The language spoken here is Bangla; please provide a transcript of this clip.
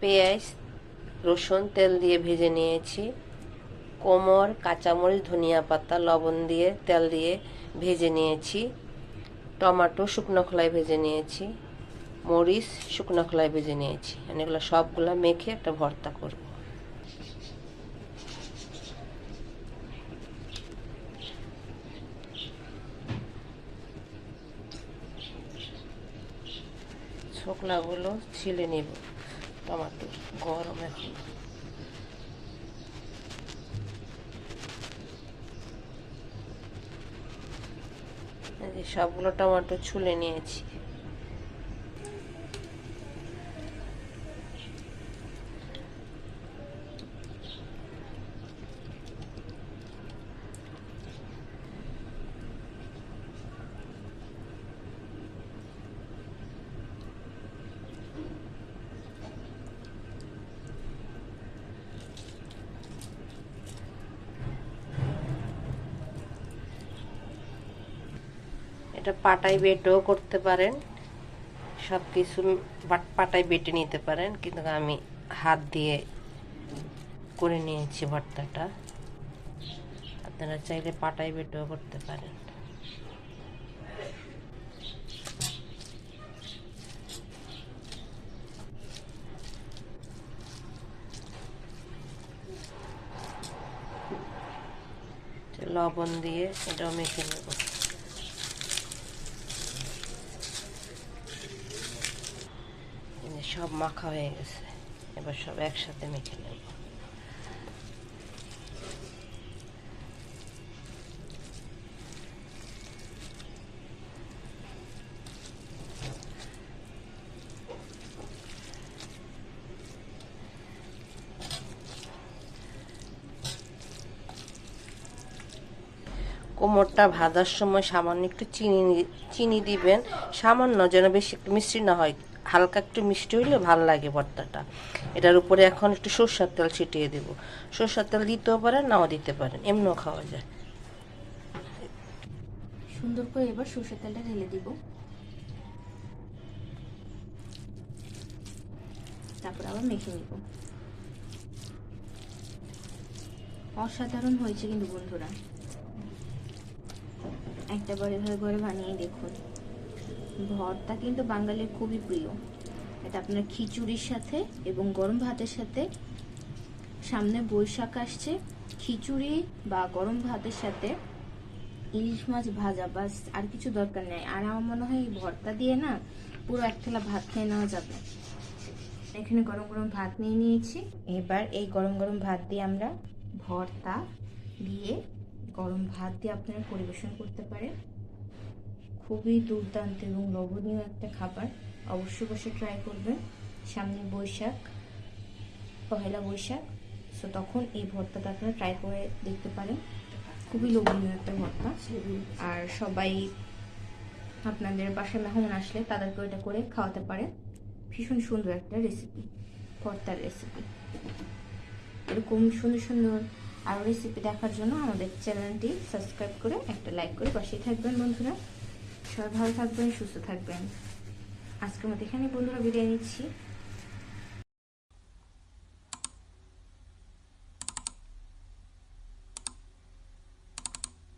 পেঁয়াজ রসুন তেল দিয়ে ভেজে নিয়েছি। কোমর কাঁচামরিচ ধনিয়া পাতা লবণ দিয়ে তেল দিয়ে ভেজে নিয়েছি। টমেটো শুকনো খোলায় ভেজে নিয়েছি। মরিচ শুকনো খোলায় ভেজে নিয়েছি। এগুলো সবগুলা মেখে একটা ভর্তা করব। ছোকলাগুলো ছিলে নিব। টমেটো গরম এখন। সবগুলো টমেটো ছুলে নিয়েছি। এটা পাটায় বেটেও করতে পারেন, সব কিছু পাটায় বেটে নিতে পারেন, কিন্তু আমি হাত দিয়ে করে নিয়েছি ভর্তাটা। আপনারা চাইলে পাটায় বেটেও করতে পারেন। লবণ দিয়ে এটাও মেখে নেব। সব মাখা হয়ে গেছে, এবার সব একসাথে মেখে নেব। কোমরটা ভাজার সময় সামান্য একটু চিনি দিবেন, সামান্য, যেন বেশি একটু মিষ্টি না হয়। হালকা একটু মিষ্টি হইলে ভালো লাগে ভর্তাটা। এটার উপরে এখন একটু সরষের তেল ছিটিয়ে দেব। সরষের তেল দিতেও পারেন, নাও দিতে পারেন, এমনিও খাওয়া যায়। সুন্দর করে এবার সরষের তেলটা ঢেলে দিব। তারপর আবার মেখে নিব। অসাধারণ হয়েছে কিন্তু বন্ধুরা, একটাবার এভাবে করে বানিয়ে দেখুন। ভর্তা কিন্তু বাঙালির খুবই প্রিয়। এটা আপনার খিচুড়ির সাথে এবং গরম ভাতের সাথে, সামনে বৈশাখ আসছে, খিচুড়ি বা গরম ভাতের সাথে ইলিশ মাছ ভাজা, বাস আর কিছু দরকার নেই। আর আমার মনে হয় এই ভর্তা দিয়ে না পুরো এক থালা ভাত খেয়ে নেওয়া যাবে। এখানে গরম গরম ভাত নিয়ে নিয়েছি। এবার এই গরম গরম ভাত দিয়ে আমরা ভর্তা দিয়ে গরম ভাত দিয়ে আপনারা পরিবেশন করতে পারেন। খুবই দুর্দান্ত এবং লোভনীয় একটা খাবার, অবশ্যই বসে ট্রাই করবেন। সামনে বৈশাখ, পহেলা বৈশাখ, সো তখন এই ভর্তাটা আপনারা ট্রাই করে দেখতে পারেন। খুবই লোভনীয় একটা ভর্তা। আর সবাই আপনাদের বাসায় মেহমান আসলে তাদেরকে এটা করে খাওয়াতে পারেন। ভীষণ সুন্দর একটা রেসিপি, ভর্তার রেসিপি। এরকম সুন্দর সুন্দর আরও রেসিপি দেখার জন্য আমাদের চ্যানেলটি সাবস্ক্রাইব করে একটা লাইক করে পাশেই থাকবেন বন্ধুরা। সবাই ভালো থাকবেন, সুস্থ থাকবেন। আজকের মতো এখানে বন্ধুরা বিদায় নিচ্ছি।